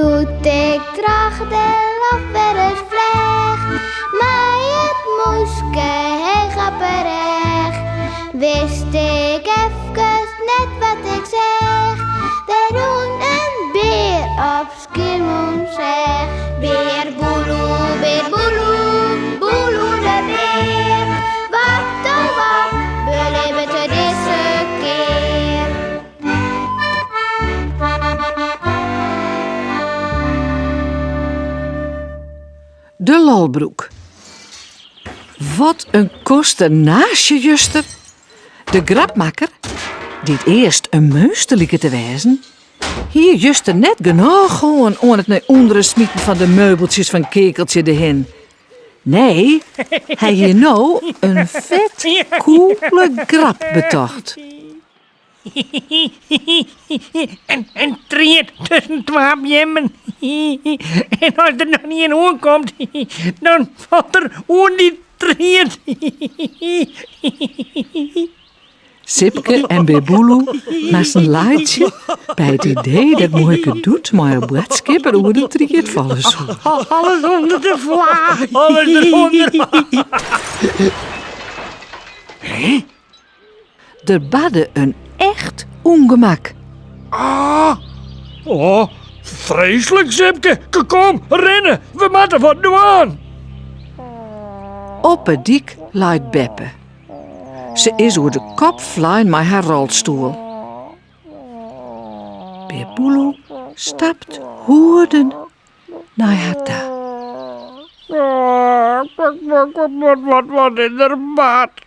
Doet ik tracht de lach weer het vleg, maar het moeske heel grapperig. Wist ik even net wat ik zeg, we doen een beer op Schiermonnikoog zeg. Beer boeloe, boeloe de beer. Wacht oh wat, beleven te deze keer. De lolbroek. Wat een kostenaasje, juster. De grapmakker, die het eerst een meester lieke te wezen, hier juster net genoeg gewoon aan het naar onderen smieten van de meubeltjes van Kekeltje de hen. Nee, hij hier nou een vet coole grap betocht. En treed tussen twee bjemmen. En als er nog niet in oor komt, dan valt er oor die treed. Sipke en Beboeloe naast een laaitje bij het idee dat Moeke doet, maar een bladskipper over de triet vallen zo. Alles onder de vla. Alles eronder. Er badde een echt ongemak. Oh, vreselijk, Sipke. Kom, rennen. We moeten wat doen. Op het dik luidt Beppe. Ze is door de kop vlijn met haar rolstoel. Beboeloe stapt hoorden naar haar ta. Wat in de baard.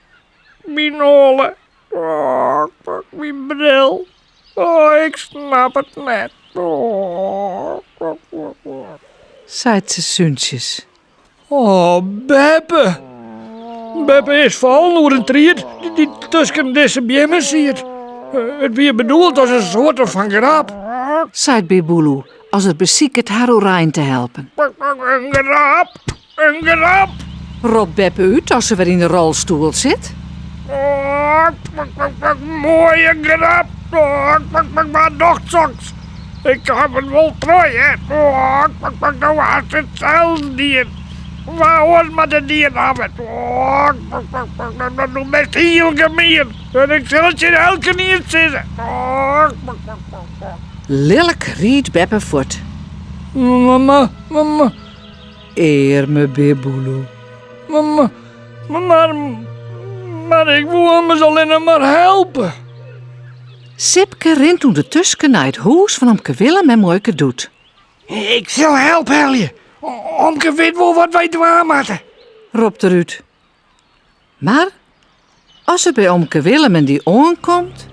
Mijn olen. Mijn bril. Ik snap het net. Zeit ze zuntjes. Oh, Beppe. Beppe is vallen door een triet die tussen deze bjemmen ziet. Het weer bedoeld als een soort van grap. Zeit Beboeloe als het beziekt haar oranje te helpen. Een grap. Een grap. Roept Beppe uit als ze weer in de rolstoel zit. Mooie grap. Maar nog soms. Ik heb het wel trooien. Nou was het zelfs dier. Waarom maar de dier hebben? Dat doet best heel gemeen. En ik zal het je elke niet zitten. Lelijk riet Beppe voort. Mama. Eer me Beboeloe. Mama. Maar ik wil me alleen maar helpen. Sipke rent toen de tusken naar het huis van Omke Willem en Moike doet. Ik zal helpen, Helje. Omke weet wel wat wij doen moeten. Roept eruit. Maar als ze bij Omke Willem en die aankomt,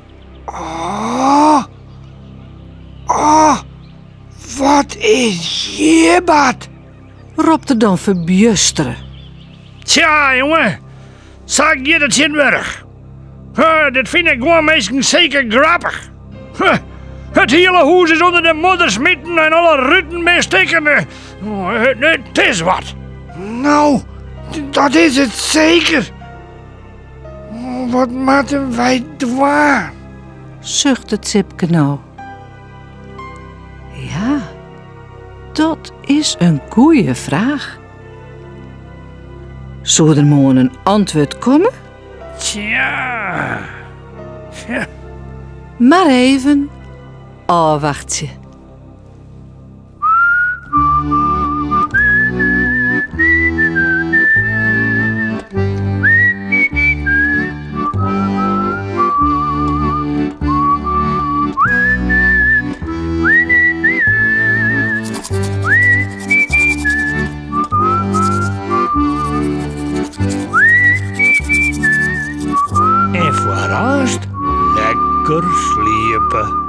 Wat is je bad? roept er dan verbjusteren. Tja, jongen. Zeg je dat zin weg. Dat vind ik gewoon meestal zeker grappig. Het hele huis is onder de modder smitten en alle rutten mee stikken. Het is wat. Nou, dat is het zeker. Wat moeten wij doen? Zucht het Sipke nou. Ja, dat is een goeie vraag. Zou er morgen een antwoord komen? Tja. Maar even afwachtje. En vooral lekker sliepen.